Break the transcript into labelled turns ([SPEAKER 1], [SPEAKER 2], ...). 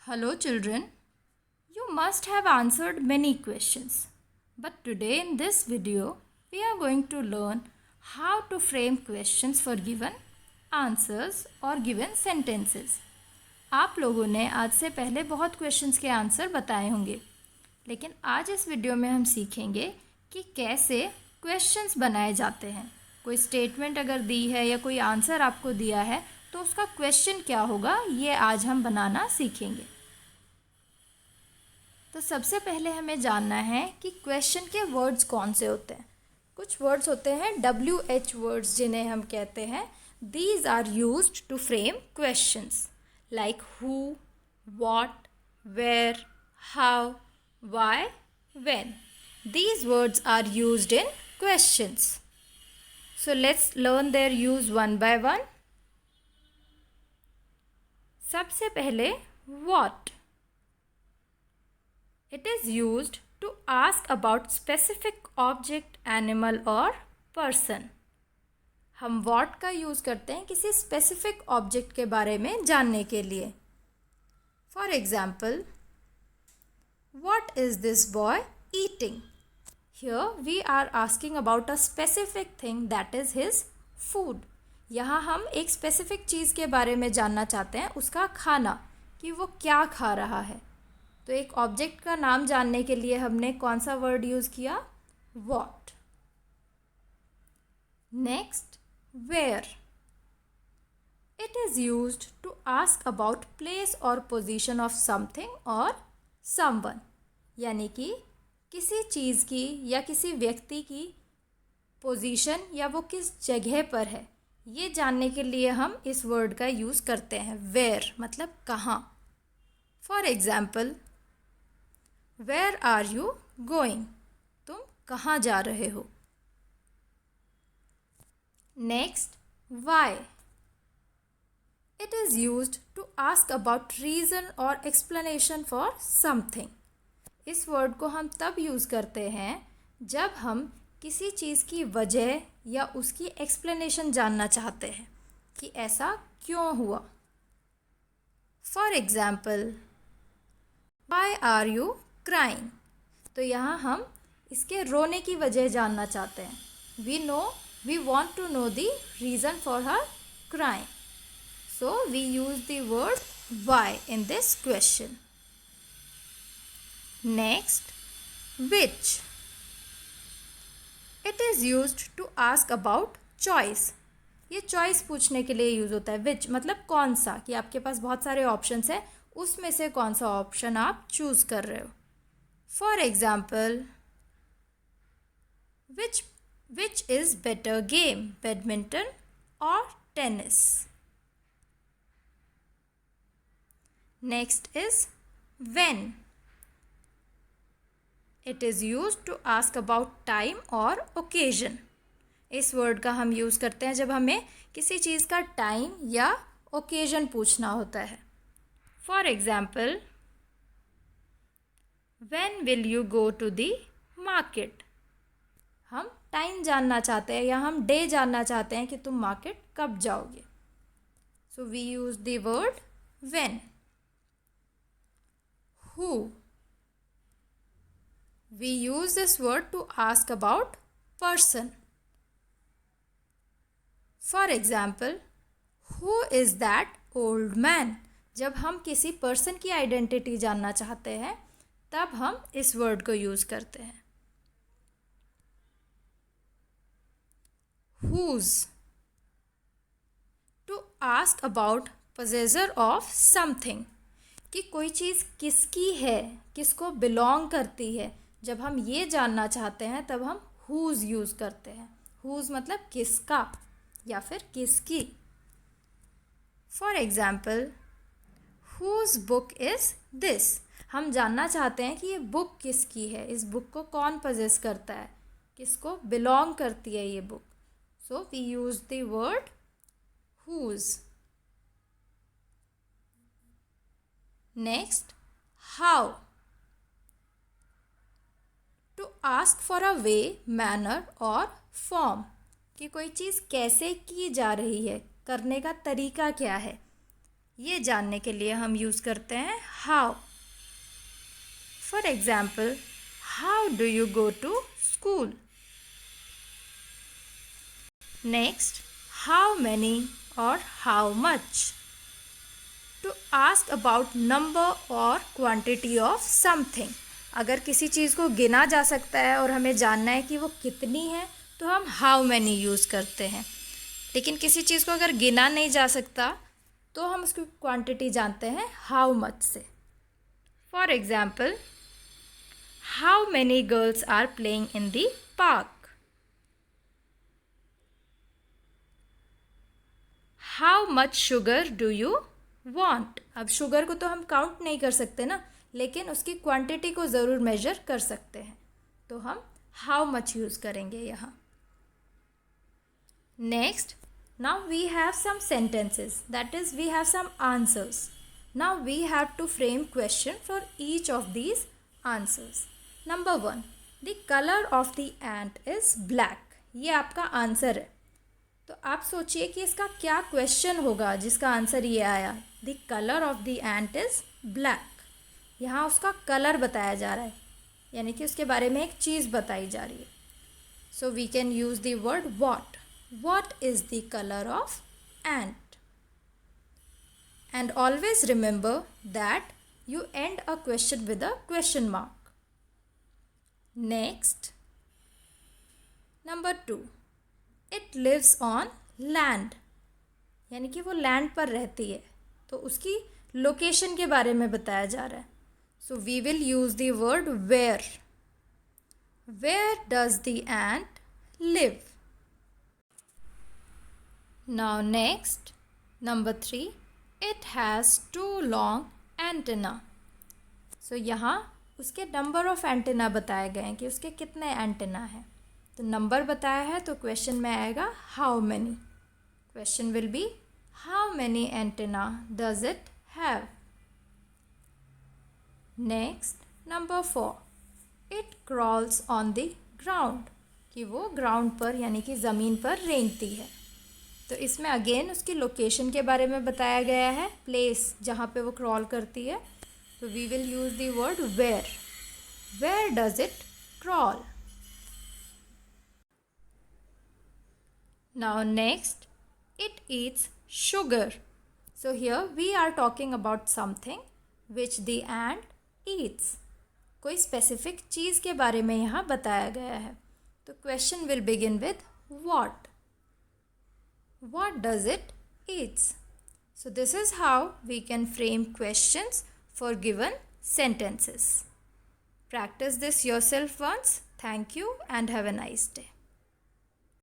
[SPEAKER 1] Hello, children. You must have answered many questions. But today, in this video, we are going to learn how to frame questions for given answers or given sentences. आप लोगों ने आज से पहले बहुत questions के answer बताए होंगे, लेकिन आज इस वीडियो में हम सीखेंगे कि कैसे क्वेश्चंस बनाए जाते हैं. कोई स्टेटमेंट अगर दी है या कोई आंसर आपको दिया है तो उसका क्वेश्चन क्या होगा, ये आज हम बनाना सीखेंगे. तो सबसे पहले हमें जानना है कि क्वेश्चन के वर्ड्स कौन से होते हैं. कुछ वर्ड्स होते हैं WH वर्ड्स, जिन्हें हम कहते हैं these are used to frame questions like who, what, where, how, why, when. These words are used in questions. So let's learn their use one by one. सबसे पहले what. It is used to ask about specific object, animal or person. हम what का use करते हैं किसी specific object के बारे में जानने के लिए. For example, what is this boy eating? Here we are asking about a specific thing, that is his food. यहाँ हम एक specific चीज़ के बारे में जानना चाहते हैं, उसका खाना, कि वो क्या खा रहा है. तो एक ऑब्जेक्ट का नाम जानने के लिए हमने कौन सा वर्ड यूज़ किया? what. Next, where. It is used to ask about place or position of something or someone. यानी कि किसी चीज़ की या किसी व्यक्ति की पोजीशन या वो किस जगह पर है, ये जानने के लिए हम इस वर्ड का यूज़ करते हैं. वेयर मतलब कहाँ. For example, where are you going? तुम कहाँ जा रहे हो. Next, why. It is used to ask about reason और एक्सप्लेनेशन फॉर समथिंग. इस वर्ड को हम तब यूज़ करते हैं जब हम किसी चीज़ की वजह या उसकी एक्सप्लेनेशन जानना चाहते हैं कि ऐसा क्यों हुआ. For example, why are you crying? तो यहाँ हम इसके रोने की वजह जानना चाहते हैं. We want to know the reason for her crying. So we use the word why in this question. Next, which. It is used to ask about choice. ये choice पूछने के लिए यूज़ होता है. which मतलब कौन सा, कि आपके पास बहुत सारे ऑप्शंस हैं, उसमें से कौन सा ऑप्शन आप चूज़ कर रहे हो. For example, which is better game, badminton और tennis. Next is when. It is used to ask about time और occasion. इस वर्ड का हम यूज़ करते हैं जब हमें किसी चीज़ का टाइम या ओकेजन पूछना होता है. For example, when will you go to the market? हम टाइम जानना चाहते हैं या हम डे जानना चाहते हैं कि तुम मार्केट कब जाओगे. So we use the word when. Who. We use this word to ask about person. For example, who is that old man? जब हम किसी पर्सन की आइडेंटिटी जानना चाहते हैं तब हम इस वर्ड को यूज़ करते हैं. Whose. To ask about possessor of something. कि कोई चीज़ किसकी है, किसको बिलोंग करती है. जब हम ये जानना चाहते हैं तब हम whose यूज़ करते हैं. whose मतलब किसका या फिर किसकी. For example, whose book is this? हम जानना चाहते हैं कि ये बुक किसकी है, इस बुक को कौन पजेस करता है, किसको बिलोंग करती है ये book. So we use the word whose. Next, how. To ask for a way, manner और फॉर्म. कि कोई चीज़ कैसे की जा रही है, करने का तरीका क्या है, ये जानने के लिए हम यूज़ करते हैं how. For example, how do you go to school. Next, how many और how much. To ask about number और क्वांटिटी ऑफ समथिंग। अगर किसी चीज़ को गिना जा सकता है और हमें जानना है कि वो कितनी है तो हम हाउ मैनी यूज़ करते हैं। लेकिन किसी चीज़ को अगर गिना नहीं जा सकता तो हम उसकी क्वांटिटी जानते हैं हाउ मच से। For example, how many girls are playing in the park. How much sugar do you want. अब शुगर को तो हम काउंट नहीं कर सकते ना, लेकिन उसकी क्वांटिटी को ज़रूर मेजर कर सकते हैं, तो हम हाउ मच यूज़ करेंगे यहाँ। Next, now we have some sentences, that is we have some answers. Now we have to frame question for each of these answers. Number 1, the color of the ant is black. ये आपका answer है, तो आप सोचिए कि इसका क्या question होगा जिसका आंसर ये आया। The colour of the ant is black. यहाँ उसका कलर बताया जा रहा है, यानी कि उसके बारे में एक चीज़ बताई जा रही है। So we can use the word what. What is the color of ant? And always remember that you end a question with a question mark. Next, number 2, it lives on land. यानी कि वो land पर रहती है, तो उसकी location के बारे में बताया जा रहा है। So we will use the word where. Where does the ant live? Now next, number 3, it has 2 long antenna. So यहाँ उसके नंबर ऑफ एंटेना बताए गए हैं कि उसके कितने एंटेना हैं। तो नंबर बताया है तो क्वेश्चन में आएगा how many. Question will be how many antenna does it have. Next, number 4, it crawls on the ground, कि वो ग्राउंड पर यानी कि ज़मीन पर रेंगती है। तो इसमें अगेन उसकी लोकेशन के बारे में बताया गया है, प्लेस जहाँ पे वो क्रॉल करती है। तो we will use the word where. Where does it crawl. Now next, it eats sugar. So here we are talking about something which the ant eats. कोई स्पेसिफिक चीज़ के बारे में यहाँ बताया गया है। तो question will begin with what. What does it eats? So this is how we can frame questions for given sentences. Practice this yourself once. Thank you and have a nice day.